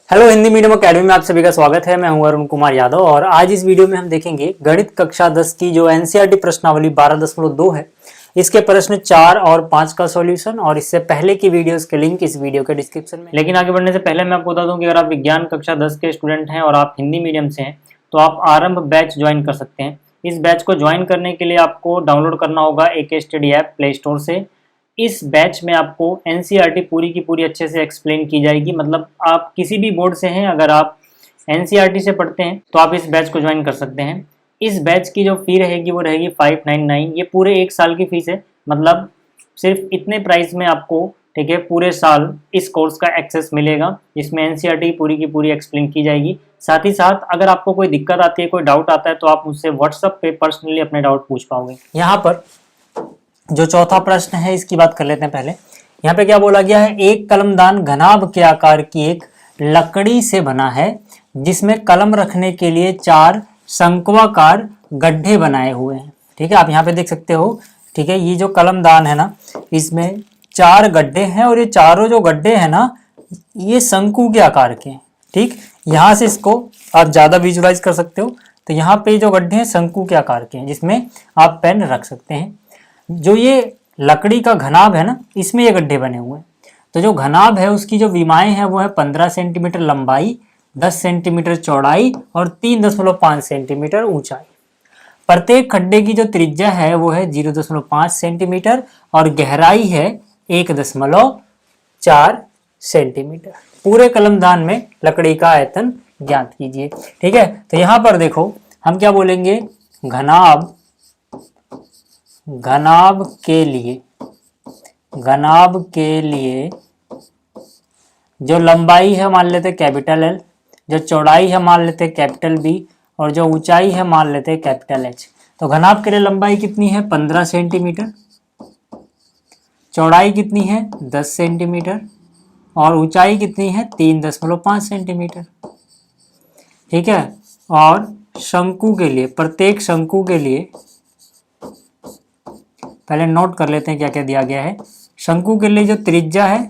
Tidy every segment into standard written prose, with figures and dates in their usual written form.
Hello Hindi medium academy में आप सभी का स्वागत है। मैं हूं अरुण कुमार यादव और आज इस वीडियो में हम देखेंगे गणित कक्षा 10 की जो एनसीईआरटी प्रश्नावली 12.2 है, इसके प्रश्न 4 और 5 का सॉल्यूशन। और इससे पहले की वीडियोस के लिंक इस वीडियो के डिस्क्रिप्शन में। लेकिन आगे बढ़ने से पहले मैं आपको बता दूं कि अगर आप विज्ञान कक्षा 10 के स्टूडेंट हैं और आप हिंदी मीडियम से हैं तो आप आरंभ बैच ज्वाइन कर सकते हैं। इस बैच को ज्वाइन करने के लिए आपको डाउनलोड करना होगा AK study app play store से। इस बैच में आपको एनसीईआरटी पूरी की पूरी अच्छे से एक्सप्लेन की जाएगी। मतलब आप किसी भी बोर्ड से हैं, अगर आप एनसीईआरटी से पढ़ते हैं तो आप इस बैच को ज्वाइन कर सकते हैं। इस बैच की जो फी रहेगी वो रहेगी 599। ये पूरे एक साल की फीस है। मतलब सिर्फ इतने प्राइस में आपको, ठीक है, पूरे साल इस कोर्स का एक्सेस मिलेगा जिसमें एनसीईआरटी पूरी की पूरी एक्सप्लेन की जाएगी। साथ ही साथ अगर आपको कोई दिक्कत आती है, कोई डाउट आता है, तो आप मुझसे व्हाट्सएप पे पर्सनली अपने डाउट पूछ पाओगे। यहाँ पर जो चौथा प्रश्न है इसकी बात कर लेते हैं पहले। यहाँ पे क्या बोला गया है, एक कलमदान घनाभ के आकार की एक लकड़ी से बना है जिसमें कलम रखने के लिए 4 शंक्वाकार गड्ढे बनाए हुए हैं। ठीक है, आप यहाँ पे देख सकते हो। ठीक है, ये जो कलमदान है ना, इसमें 4 गड्ढे हैं और ये चारों जो गड्ढे हैं ना, ये शंकु के आकार के हैं। ठीक, यहाँ से इसको आप ज्यादा विजुलाइज कर सकते हो। तो यहाँ पे जो गड्ढे हैं शंकु के आकार के हैं जिसमें आप पेन रख सकते हैं। जो ये लकड़ी का घनाभ है ना, इसमें ये गड्ढे बने हुए हैं। तो जो घनाभ है उसकी जो विमाएं हैं वो है 15 सेंटीमीटर लंबाई, 10 सेंटीमीटर चौड़ाई और 3.5 सेंटीमीटर ऊंचाई। प्रत्येक खड्डे की जो त्रिज्या है वो है 0.5 सेंटीमीटर और गहराई है 1.4 सेंटीमीटर। पूरे कलमदान में लकड़ी का आयतन ज्ञात कीजिए। ठीक है, तो यहाँ पर देखो हम क्या बोलेंगे, घनाभ के लिए जो लंबाई है मान लेते कैपिटल L, जो चौड़ाई है मान लेते कैपिटल B और जो ऊंचाई है मान लेते कैपिटल H। तो घनाभ के लिए लंबाई कितनी है 15 सेंटीमीटर, चौड़ाई कितनी है 10 सेंटीमीटर और ऊंचाई कितनी है 3.5 सेंटीमीटर। ठीक है, और शंकु के लिए, प्रत्येक शंकु के लिए पहले नोट कर लेते हैं क्या क्या दिया गया है। शंकु के लिए जो त्रिज्या है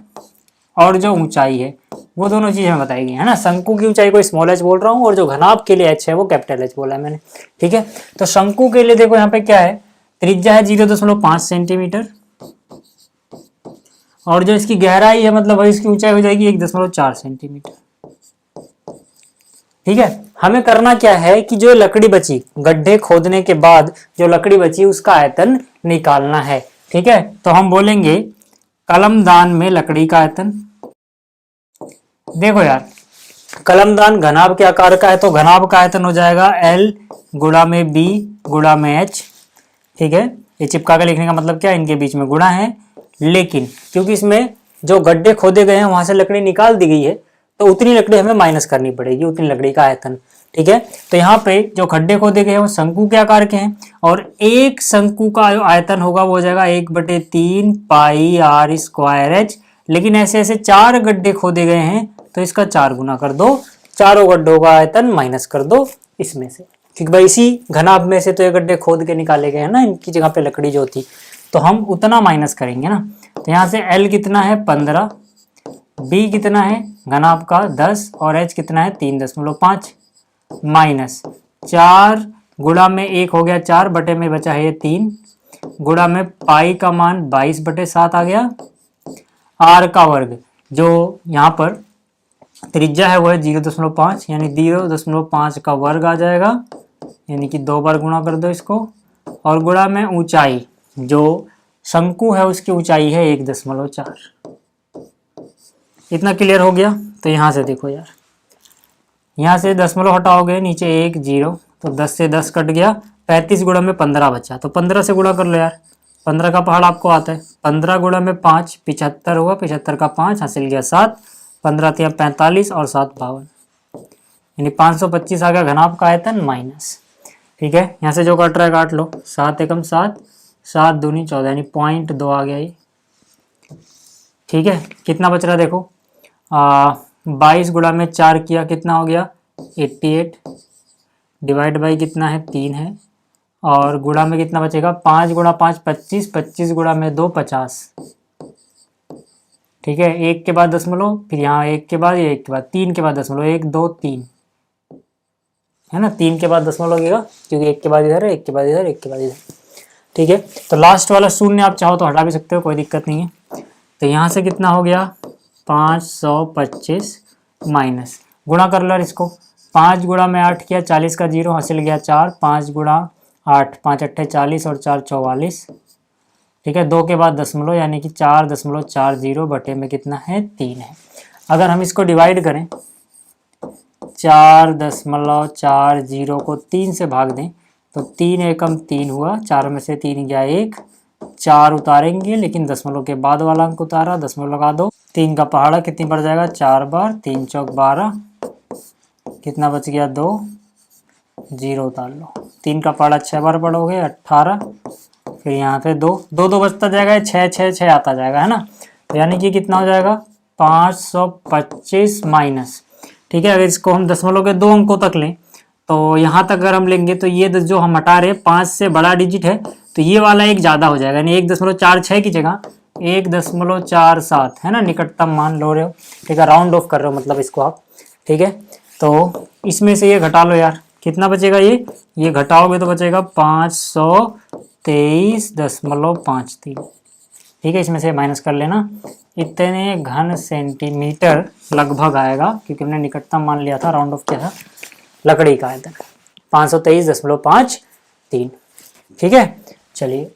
और जो ऊंचाई है वो दोनों चीजें हमें बताई गई है ना। शंकु की ऊंचाई को स्मॉल h बोल रहा हूँ और जो घनाभ के लिए h है वो कैपिटल H बोला है मैंने। ठीक है, तो शंकु के लिए देखो यहाँ पे क्या है, त्रिज्या है 0.5 सेंटीमीटर और जो इसकी गहराई है मतलब इसकी ऊंचाई हो जाएगी 1.4 सेंटीमीटर। ठीक है, हमें करना क्या है कि जो लकड़ी बची, गड्ढे खोदने के बाद जो लकड़ी बची उसका आयतन निकालना है। ठीक है, तो हम बोलेंगे कलमदान में लकड़ी का आयतन। देखो यार, कलमदान घनाभ के आकार का है तो घनाभ का आयतन हो जाएगा L गुणा में B गुणा में H। ठीक है, ये चिपका के लिखने का मतलब क्या है, इनके बीच में गुणा है। लेकिन क्योंकि इसमें जो गड्ढे खोदे गए हैं वहां से लकड़ी निकाल दी गई है तो उतनी लकड़ी हमें माइनस करनी पड़ेगी, उतनी लकड़ी का आयतन। ठीक है, तो यहाँ पे जो खड्डे खोदे गए हैं वो शंकु के आकार के हैं और एक शंकु का आयतन होगा वो हो जाएगा 1/3 पाई r स्क्वायर h। लेकिन ऐसे ऐसे 4 गड्ढे खोदे गए हैं तो इसका 4 गुना कर दो, चारों गड्ढों का आयतन माइनस कर दो इसमें से, क्योंकि भाई इसी घनाभ में से तो ये गड्ढे खोद के निकाले गए हैं ना, इनकी जगह पे लकड़ी जो थी, तो हम उतना माइनस करेंगे ना। तो यहाँ से L कितना है 15, B कितना है घनाभ का 10 और H कितना है 3.5 माइनस 4 गुणा में 1 हो गया 4 बटे में बचा है ये 3 गुणा में पाई का मान 22/7 आ गया। R का वर्ग, जो यहाँ पर त्रिज्या है वो है 0.5 यानी 0.5 का वर्ग आ जाएगा, यानी कि 2 बार गुणा कर दो इसको। और गुणा में ऊंचाई, जो शंकु है उसकी ऊंचाई है 1.4। इतना क्लियर हो गया। तो यहाँ से देखो यार, यहाँ से दशमलव हटाओगे नीचे 1 0 तो 10 से 10 कट गया, 35 गुणा में 15 बचा, तो 15 से गुणा कर लो यार। 15 का पहाड़ आपको आता है, 15 गुणा में 5 75 हुआ, 75 का 5 हासिल गया 7, 15 3 45 और 7 52, यानी 525 आ गया घनाभ का आयतन माइनस। ठीक है, यहाँ से जो कट रहा है काट लो, 7 एकम 7, 7 दूनी 14 यानी 0.2 आ गया ये। ठीक है, कितना बच रहा है देखो, 22 गुणा में 4 किया कितना हो गया 88, डिवाइड बाई कितना है 3 है और गुणा में कितना बचेगा 5 गुणा 5 25, 25 गुणा में 2 50। ठीक है, 1 के बाद दशमलव, फिर यहाँ 1 के बाद, ये 1 के बाद, 3 के बाद दशमलव, 1 2 3 है ना, 3 के बाद दशमलव लगेगा क्योंकि 1 के बाद इधर है, 1 के बाद इधर, 1 के बाद इधर। ठीक है, तो लास्ट वाला शून्य आप चाहो तो हटा भी सकते हो, कोई दिक्कत नहीं है। तो यहाँ से कितना हो गया 525 माइनस, गुणा कर लो इसको, 5 गुणा में 8 किया, 40 का 0 हासिल गया 4, 5 गुणा 8, 5 अट्ठे 40 और 4 44। ठीक है, 2 के बाद दशमलव यानी कि 4.40 बटे में कितना है 3 है। अगर हम इसको डिवाइड करें 4.40 को 3 से भाग दें तो 3 एकम 3 हुआ, 4 में से 3 गया 1, 4 उतारेंगे लेकिन दशमलव के बाद वाला अंक उतारा, दशमलव लगा दो, 3 का पहाड़ा कितनी बढ़ जाएगा 4 बार, 3 चौक 12, कितना बच गया 2, 0 उतार लो, 3 का पहाड़ा 6 बार पढ़ोगे 18, फिर यहाँ पे 2 2 2 बचता जाएगा, 6 6 6 आता जाएगा है ना। तो यानी कि कितना हो जाएगा 525 माइनस। ठीक है, अगर इसको हम दशमलव के 2 अंकों तक लें तो यहाँ तक अगर हम लेंगे तो ये जो हम हटा रहे 5 से बड़ा डिजिट है तो ये वाला एक ज़्यादा हो जाएगा, यानी 1.46 की जगह 1.47 है ना, निकटतम मान लो रहे हो। ठीक है, राउंड ऑफ कर रहे हो मतलब इसको आप। ठीक है, तो इसमें से ये घटा लो यार, कितना बचेगा ये घटाओगे तो बचेगा 523.53। ठीक है, इसमें से माइनस कर लेना, इतने घन सेंटीमीटर लगभग आएगा क्योंकि हमने निकटतम मान लिया था, राउंड ऑफ किया था, लकड़ी का आयतन 523.53। ठीक है, चलिए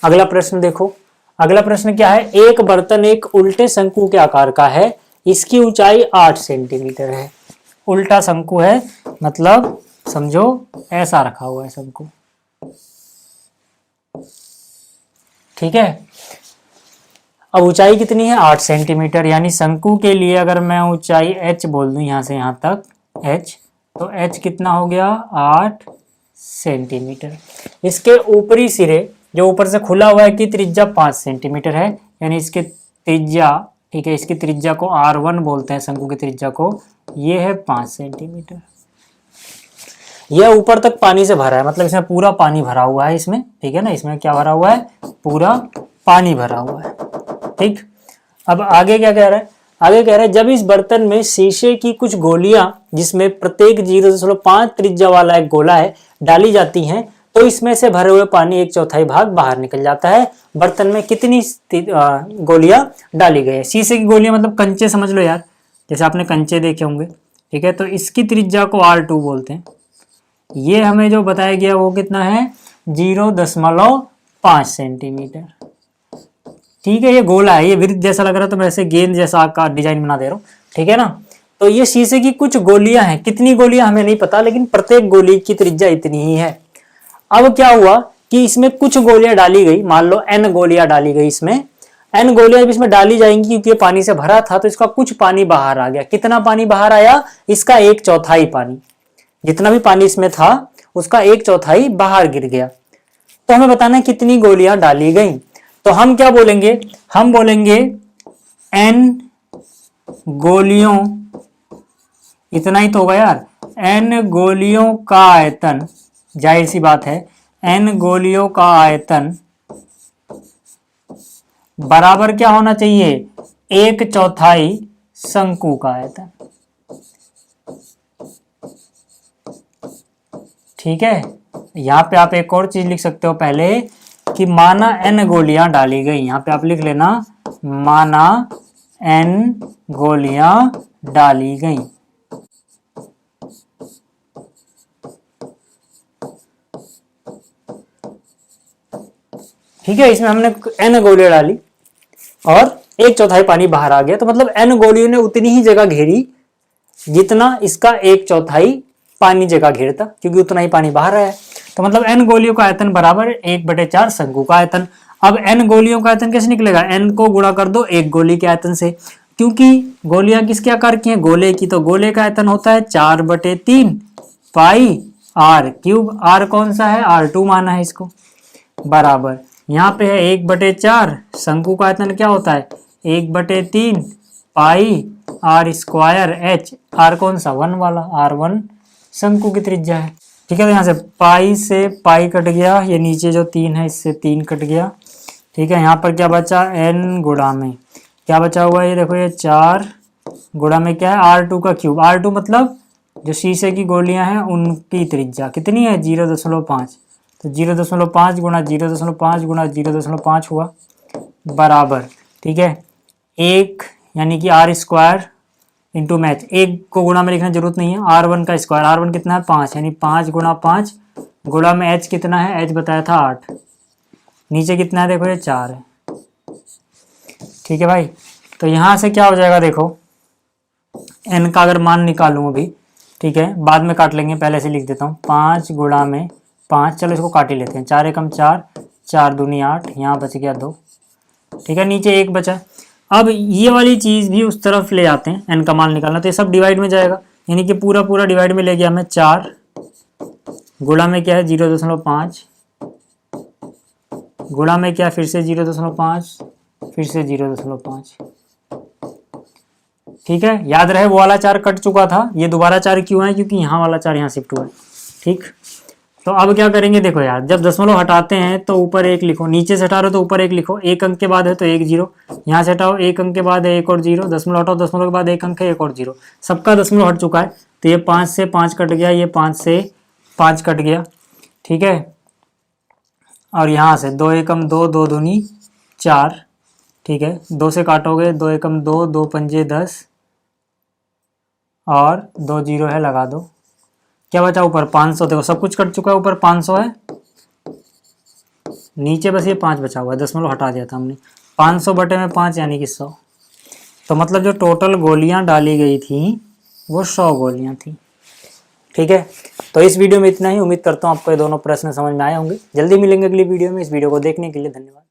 अगला प्रश्न देखो। अगला प्रश्न क्या है, एक बर्तन एक उल्टे शंकु के आकार का है, इसकी ऊंचाई 8 सेंटीमीटर है। उल्टा शंकु है मतलब समझो ऐसा रखा हुआ है शंकु। ठीक है, अब ऊंचाई कितनी है 8 सेंटीमीटर, यानी शंकु के लिए अगर मैं ऊंचाई h बोल दूं यहाँ से यहाँ तक h, तो h कितना हो गया 8 सेंटीमीटर। इसके ऊपरी सिरे जो ऊपर से खुला हुआ है की त्रिज्या 5 सेंटीमीटर है, यानी इसके त्रिज्या, ठीक है, इसकी त्रिज्या को R1 बोलते हैं, शंकु की त्रिज्या को, ये है 5 सेंटीमीटर। यह ऊपर तक पानी से भरा है, मतलब इसमें पूरा पानी भरा हुआ है इसमें। ठीक है ना, इसमें क्या भरा हुआ है, पूरा पानी भरा हुआ है। ठीक, अब आगे क्या कह रहा है, आगे कह रहा है जब इस बर्तन में शीशे की कुछ गोलियां जिसमें प्रत्येक 0.5 त्रिज्या वाला एक गोला है डाली जाती हैं तो इसमें से भरे हुए पानी 1/4 भाग बाहर निकल जाता है। बर्तन में कितनी गोलियां डाली गई है। शीशे की गोलियां मतलब कंचे समझ लो यार, जैसे आपने कंचे देखे होंगे। ठीक है, तो इसकी त्रिज्या को R2 बोलते हैं। ये हमें जो बताया गया वो कितना है 0.5 सेंटीमीटर। ठीक है, ये गोला है, ये वृत्त जैसा लग रहा है तो मैं ऐसे गेंद जैसा आकार डिजाइन बना दे रहा हूँ। ठीक है ना, तो ये शीशे की कुछ गोलियां हैं, कितनी गोलियां हमें नहीं पता, लेकिन प्रत्येक गोली की त्रिज्या इतनी ही है। अब क्या हुआ कि इसमें कुछ गोलियां डाली गई, मान लो n गोलियां डाली गई, इसमें n गोलियां इसमें डाली जाएंगी क्योंकि ये पानी से भरा था तो इसका कुछ पानी बाहर आ गया। कितना पानी बाहर आया, इसका 1/4 पानी, जितना भी पानी इसमें था उसका 1/4 बाहर गिर गया। तो हमें बताना है कितनी गोलियां डाली गई। तो हम क्या बोलेंगे, हम बोलेंगे n गोलियों, इतना ही तो होगा यार, n गोलियों का आयतन, जाहिर सी बात है n गोलियों का आयतन बराबर क्या होना चाहिए 1/4 शंकु का आयतन। ठीक है, यहाँ पे आप एक और चीज लिख सकते हो पहले कि माना n गोलियां डाली गई, यहाँ पे आप लिख लेना माना n गोलियां डाली गई। ठीक है, इसमें हमने n गोलियां डाली और 1/4 पानी बाहर आ गया, तो मतलब n गोलियों ने उतनी ही जगह घेरी जितना इसका 1/4 पानी जगह घेरता, क्योंकि उतना ही पानी बाहर आया। तो मतलब n गोलियों का आयतन बराबर 1/4 शंकु का आयतन। अब n गोलियों का आयतन कैसे निकलेगा, n को गुणा कर दो एक गोली के आयतन से, क्योंकि गोलियां किसके आकार की हैं, गोले की, तो गोले का आयतन होता है 4/3 पाई r क्यूब। r कौन सा है, R2 माना है इसको, बराबर यहाँ पे है 1/4, शंकु का आयतन क्या होता है 1/3 पाई r स्क्वायर h, r कौन सा 1 वाला, R1 शंकु की त्रिज्या है। ठीक है, तो यहाँ से पाई से पाई कट गया, ये नीचे जो 3 है इससे 3 कट गया। ठीक है, यहाँ पर क्या बचा n गुणा में क्या बचा हुआ है, ये देखो, ये 4 गुणा में क्या है R2 का क्यूब। R2 मतलब जो शीशे की गोलियां हैं उनकी त्रिज्या कितनी है 0.5। तो 0.5 गुणा 0.5 गुणा 0.5 हुआ बराबर, ठीक है, 1 यानी कि R² इंटू मैच। 1 को गुणा में लिखने की जरूरत नहीं है, R1 का स्क्वायर। R1 कितना है 5, यानी 5 गुणा 5 गुणा में H कितना है, H बताया था 8। नीचे कितना है देखो, ये 4 है। ठीक है भाई, तो यहाँ से क्या हो जाएगा देखो, n का अगर मान निकालूं अभी, ठीक है, बाद में काट लेंगे, पहले से लिख देता हूँ। 5 गुणा में 5, चलो इसको काट ही लेते हैं। 4 एकम 4, 4 दूनी 8, यहाँ बच गया 2। ठीक है, नीचे 1 बचा। अब ये वाली चीज़ भी उस तरफ ले आते हैं, n का मान निकालना, तो ये सब डिवाइड में जाएगा, यानी कि पूरा पूरा डिवाइड में ले गया मैं। 4 गुणा में क्या है 0.5 गुणा में क्या, फिर से 0.5 फिर से 0.5। ठीक है, याद रहे वो वाला 4 कट चुका था, ये दोबारा 4 क्यों है, क्योंकि यहाँ वाला 4 यहाँ शिफ्ट हुआ है। ठीक, तो अब क्या करेंगे देखो यार, जब दशमलव हटाते हैं तो ऊपर 1 लिखो, नीचे से हटा रहे हो तो ऊपर 1 लिखो। 1 अंक के बाद है तो 1 0, यहाँ से हटाओ 1 अंक के बाद है 1 और 0, दशमलव हटाओ दशमलव के बाद 1 अंक है 1 और 0, सबका दशमलव हट चुका है। तो ये 5 से 5 कट गया, ये 5 से 5 कट गया। ठीक है, और यहाँ से 2 एकम 2, 2 दूनी 4। ठीक है, 2 से काटोगे, 2 एकम 2, 2 पंजे 10 और 2 0 है, लगा दो। क्या बचा ऊपर 500, देखो सब कुछ कट चुका है, ऊपर 500 है, नीचे बस ये 5 बचा हुआ है, दशमलव हटा दिया था हमने। 500 बटे में 5 यानी कि 100। तो मतलब जो टोटल गोलियां डाली गई थी वो 100 गोलियां थी। ठीक है, तो इस वीडियो में इतना ही। उम्मीद करता हूँ आपको ये दोनों प्रश्न समझ में आए होंगे। जल्दी मिलेंगे अगली वीडियो में। इस वीडियो को देखने के लिए धन्यवाद।